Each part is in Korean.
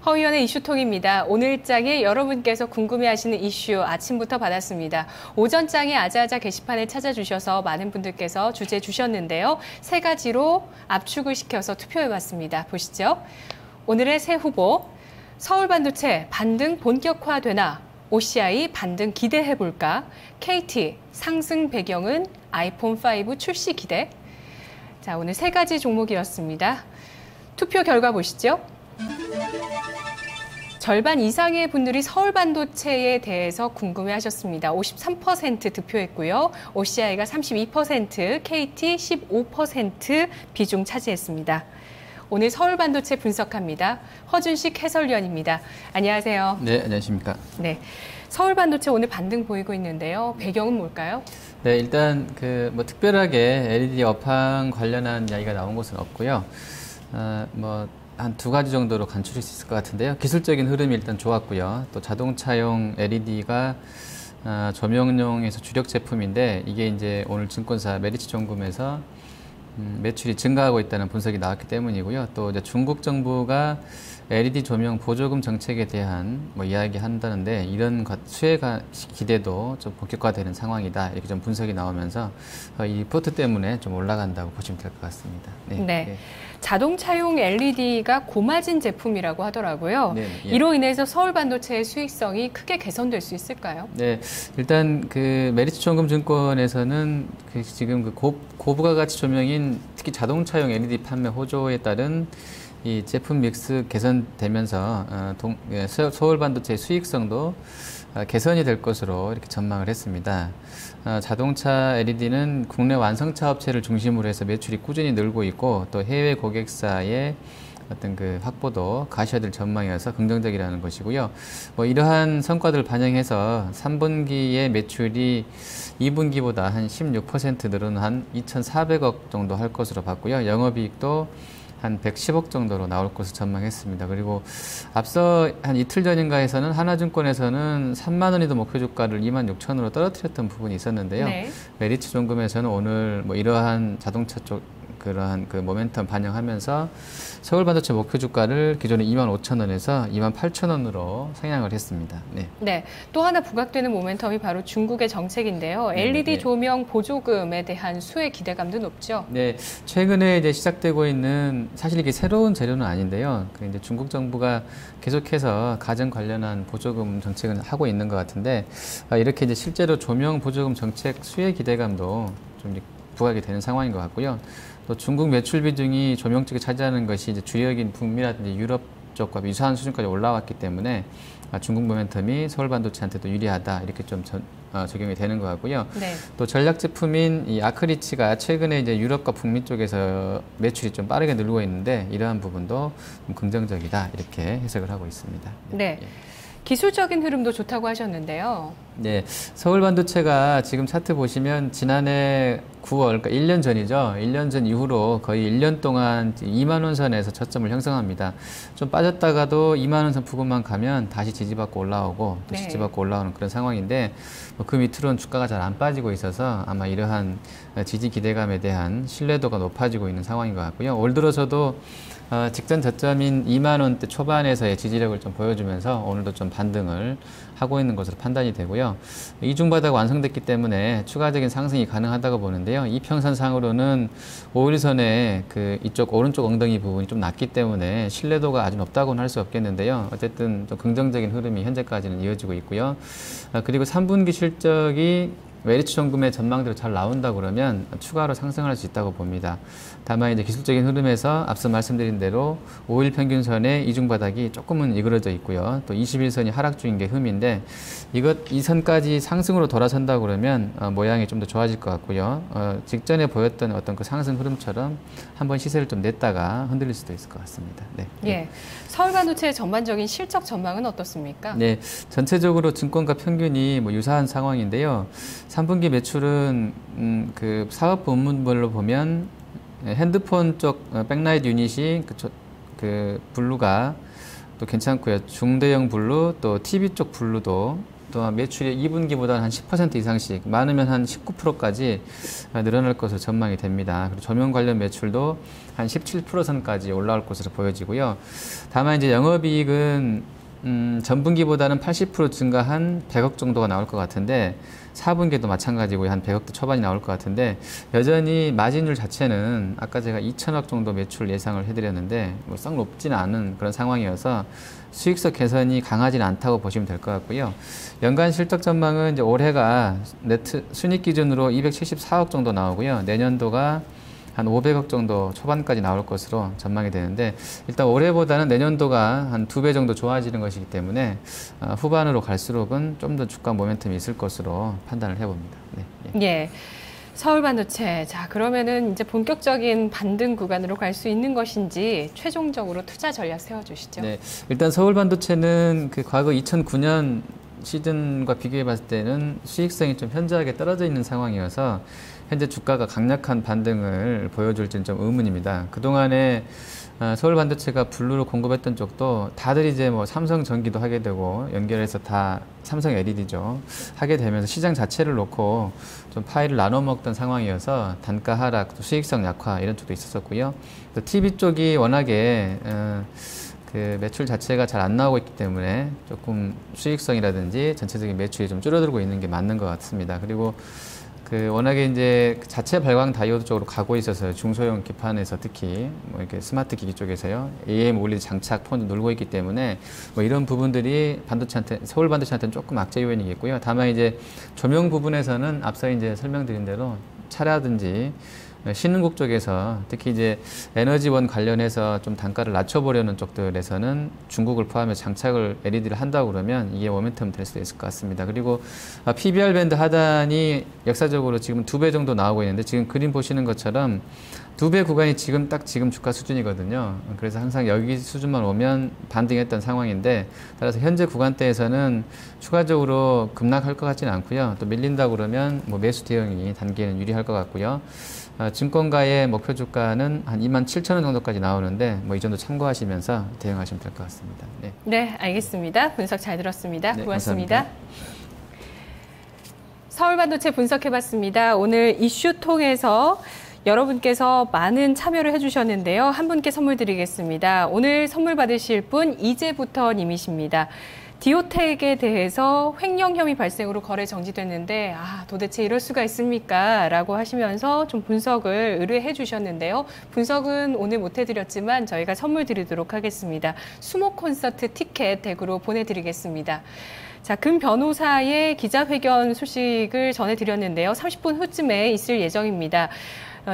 허위연의 이슈통입니다. 오늘장에 여러분께서 궁금해하시는 이슈 아침부터 받았습니다. 오전장에 아자아자 게시판을 찾아주셔서 많은 분들께서 주제 주셨는데요. 세 가지로 압축을 시켜서 투표해봤습니다. 보시죠. 오늘의 새 후보, 서울 반도체 반등 본격화되나? OCI 반등 기대해볼까? KT 상승 배경은 아이폰 5 출시 기대? 자, 오늘 세 가지 종목이었습니다. 투표 결과 보시죠. 절반 이상의 분들이 서울 반도체에 대해서 궁금해하셨습니다. 53% 득표했고요. OCI가 32%, KT 15% 비중 차지했습니다. 오늘 서울 반도체 분석합니다. 허준식 해설위원입니다. 안녕하세요. 네, 안녕하십니까. 네, 서울 반도체 오늘 반등 보이고 있는데요. 배경은 뭘까요? 네, 일단 특별하게 LED 업황 관련한 이야기가 나온 것은 없고요. 한 두 가지 정도로 간추릴 수 있을 것 같은데요. 기술적인 흐름이 일단 좋았고요. 또 자동차용 LED가 조명용에서 주력 제품인데 이게 이제 오늘 증권사 메리츠증권에서 매출이 증가하고 있다는 분석이 나왔기 때문이고요. 또 이제 중국 정부가 LED 조명 보조금 정책에 대한 이야기한다는데 이런 수혜 기대도 좀 본격화되는 상황이다. 이렇게 좀 분석이 나오면서 이 리포트 때문에 좀 올라간다고 보시면 될 것 같습니다. 네. 네. 자동차용 LED가 고마진 제품이라고 하더라고요. 네, 예. 이로 인해서 서울 반도체의 수익성이 크게 개선될 수 있을까요? 네, 일단 메리츠증권에서는 지금 고부가가치 조명인 특히 자동차용 LED 판매 호조에 따른 이 제품 믹스 개선되면서 서울 반도체의 수익성도 개선이 될 것으로 이렇게 전망을 했습니다. 자동차 LED는 국내 완성차 업체를 중심으로 해서 매출이 꾸준히 늘고 있고 또 해외 고객사의 어떤 확보도 가셔야 될 전망이어서 긍정적이라는 것이고요. 이러한 성과들을 반영해서 3분기의 매출이 2분기보다 한 16% 늘은 한 2,400억 정도 할 것으로 봤고요. 영업이익도 한 110억 정도로 나올 것으로 전망했습니다. 그리고 앞서 한 이틀 전인가에서는 하나증권에서는 3만 원이던 목표 주가를 2만 6천 원으로 떨어뜨렸던 부분이 있었는데요. 네. 메리츠증권에서는 오늘 이러한 자동차 쪽 그러한 모멘텀 반영하면서 서울 반도체 목표 주가를 기존에 2만 5천 원에서 2만 8천 원으로 상향을 했습니다. 네. 네. 또 하나 부각되는 모멘텀이 바로 중국의 정책인데요. LED 조명 보조금에 대한 수혜 기대감도 높죠. 네. 최근에 이제 시작되고 있는 사실 이게 새로운 재료는 아닌데요. 이제 중국 정부가 계속해서 가전 관련한 보조금 정책을 하고 있는 것 같은데 이렇게 이제 실제로 조명 보조금 정책 수혜 기대감도 좀 부각이 되는 상황인 것 같고요. 또 중국 매출 비중이 조명 쪽에 차지하는 것이 이제 주력인 북미라든지 유럽 쪽과 유사한 수준까지 올라왔기 때문에 중국 모멘텀이 서울 반도체한테도 유리하다 이렇게 좀 적용이 되는 것 같고요. 네. 또 전략 제품인 이 아크리치가 최근에 이제 유럽과 북미 쪽에서 매출이 좀 빠르게 늘고 있는데 이러한 부분도 좀 긍정적이다 이렇게 해석을 하고 있습니다. 네. 예. 기술적인 흐름도 좋다고 하셨는데요. 네, 서울 반도체가 지금 차트 보시면 지난해 9월, 그러니까 1년 전이죠. 1년 전 이후로 거의 1년 동안 2만 원 선에서 저점을 형성합니다. 좀 빠졌다가도 2만 원 선 부근만 가면 다시 지지받고 올라오고 또 지지받고 올라오는 그런 상황인데 그 밑으로는 주가가 잘 안 빠지고 있어서 아마 이러한 지지 기대감에 대한 신뢰도가 높아지고 있는 상황인 것 같고요. 올 들어서도 직전 저점인 2만 원대 초반에서의 지지력을 좀 보여주면서 오늘도 좀 반등을 하고 있는 것으로 판단이 되고요. 이중바닥 완성됐기 때문에 추가적인 상승이 가능하다고 보는데요. 이평선상으로는 5일선의 이쪽 오른쪽 엉덩이 부분이 좀 낮기 때문에 신뢰도가 아주 높다고는 할 수 없겠는데요. 어쨌든 좀 긍정적인 흐름이 현재까지는 이어지고 있고요. 그리고 3분기 실적이 메리츠증권의 전망대로 잘 나온다 그러면 추가로 상승할 수 있다고 봅니다. 다만 이제 기술적인 흐름에서 앞서 말씀드린 대로 5일 평균선의 이중바닥이 조금은 이그러져 있고요. 또 21선이 하락 중인 게 흠인데 이 선까지 상승으로 돌아선다 그러면 모양이 좀 더 좋아질 것 같고요. 직전에 보였던 어떤 그 상승 흐름처럼 한번 시세를 좀 냈다가 흔들릴 수도 있을 것 같습니다. 네. 예. 서울 반도체의 전반적인 실적 전망은 어떻습니까? 네. 전체적으로 증권가 평균이 유사한 상황인데요. 3분기 매출은 사업 부문별로 보면 핸드폰 쪽 백라이트 유닛이 블루가 또 괜찮고요. 중대형 블루 또 TV 쪽 블루도 또한 매출이 2분기보다 한 10% 이상씩, 많으면 한 19%까지 늘어날 것으로 전망이 됩니다. 그리고 조명 관련 매출도 한 17%선까지 올라올 것으로 보여지고요. 다만 이제 영업이익은 전분기보다는 80% 증가한 100억 정도가 나올 것 같은데, 4분기도 마찬가지고 한 100억대 초반이 나올 것 같은데, 여전히 마진율 자체는 아까 제가 2천억 정도 매출 예상을 해드렸는데 뭐 썩 높지는 않은 그런 상황이어서 수익성 개선이 강하지는 않다고 보시면 될 것 같고요. 연간 실적 전망은 이제 올해가 네트 순이익 기준으로 274억 정도 나오고요. 내년도가 한 500억 정도 초반까지 나올 것으로 전망이 되는데, 일단 올해보다는 내년도가 한 2배 정도 좋아지는 것이기 때문에 후반으로 갈수록은 좀 더 주가 모멘텀이 있을 것으로 판단을 해봅니다. 네, 예. 예. 서울반도체. 자, 그러면은 이제 본격적인 반등 구간으로 갈 수 있는 것인지 최종적으로 투자 전략 세워주시죠. 네, 일단 서울반도체는 그 과거 2009년 시즌과 비교해 봤을 때는 수익성이 좀 현저하게 떨어져 있는 상황이어서 현재 주가가 강력한 반등을 보여줄지는 좀 의문입니다. 그동안에 서울반도체가 블루로 공급했던 쪽도 다들 이제 뭐 삼성전기도 하게 되고 연결해서 다 삼성 LED죠. 하게 되면서 시장 자체를 놓고 좀 파일을 나눠 먹던 상황이어서 단가 하락, 또 수익성 약화 이런 쪽도 있었고요. 또 TV 쪽이 워낙에 그 매출 자체가 잘 안 나오고 있기 때문에 조금 수익성이라든지 전체적인 매출이 좀 줄어들고 있는 게 맞는 것 같습니다. 그리고 그 워낙에 이제 자체 발광 다이오드 쪽으로 가고 있어서 중소형 기판에서 특히 뭐 이렇게 스마트 기기 쪽에서요, AM OLED 장착 폰도 놀고 있기 때문에 뭐 이런 부분들이 서울 반도체한테는 조금 악재 요인이겠고요. 다만 이제 조명 부분에서는 앞서 이제 설명드린 대로 차라든지 신흥국 쪽에서 특히 이제 에너지원 관련해서 좀 단가를 낮춰보려는 쪽들에서는 중국을 포함해 장착을 LED를 한다고 그러면 이게 모멘텀 될 수도 있을 것 같습니다. 그리고 PBR 밴드 하단이 역사적으로 지금 2배 정도 나오고 있는데, 지금 그림 보시는 것처럼 2배 구간이 지금 주가 수준이거든요. 그래서 항상 여기 수준만 오면 반등했던 상황인데, 따라서 현재 구간대에서는 추가적으로 급락할 것 같지는 않고요. 또 밀린다 그러면 뭐 매수 대응이 단기에는 유리할 것 같고요. 증권가의 목표 주가는 한 27,000원 정도까지 나오는데 뭐 이 정도 참고하시면서 대응하시면 될 것 같습니다. 네. 네, 알겠습니다. 분석 잘 들었습니다. 네, 고맙습니다. 감사합니다. 서울반도체 분석해봤습니다. 오늘 이슈 통해서 여러분께서 많은 참여를 해주셨는데요. 한 분께 선물 드리겠습니다. 오늘 선물 받으실 분 이제부터 님이십니다. 디오텍에 대해서 횡령 혐의 발생으로 거래 정지됐는데 도대체 이럴 수가 있습니까? 라고 하시면서 좀 분석을 의뢰해 주셨는데요. 분석은 오늘 못 해드렸지만 저희가 선물 드리도록 하겠습니다. 수목 콘서트 티켓 댁으로 보내드리겠습니다. 자, 금 변호사의 기자회견 소식을 전해드렸는데요. 30분 후쯤에 있을 예정입니다.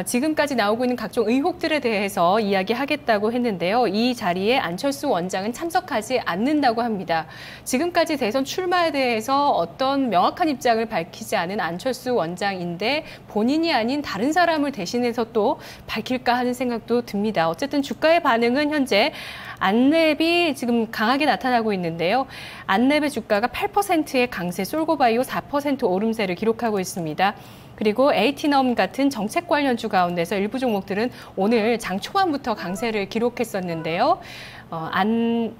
지금까지 나오고 있는 각종 의혹들에 대해서 이야기하겠다고 했는데요. 이 자리에 안철수 원장은 참석하지 않는다고 합니다. 지금까지 대선 출마에 대해서 어떤 명확한 입장을 밝히지 않은 안철수 원장인데 본인이 아닌 다른 사람을 대신해서 또 밝힐까 하는 생각도 듭니다. 어쨌든 주가의 반응은 현재 안랩이 지금 강하게 나타나고 있는데요. 안랩의 주가가 8%의 강세, 솔고바이오 4% 오름세를 기록하고 있습니다. 그리고 에이티넘 같은 정책 관련주 가운데서 일부 종목들은 오늘 장 초반부터 강세를 기록했었는데요.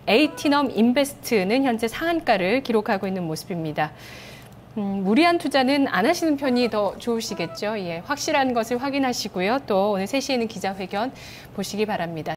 에이티넘 인베스트는 현재 상한가를 기록하고 있는 모습입니다. 무리한 투자는 안 하시는 편이 더 좋으시겠죠. 예, 확실한 것을 확인하시고요. 또 오늘 3시에는 기자회견 보시기 바랍니다.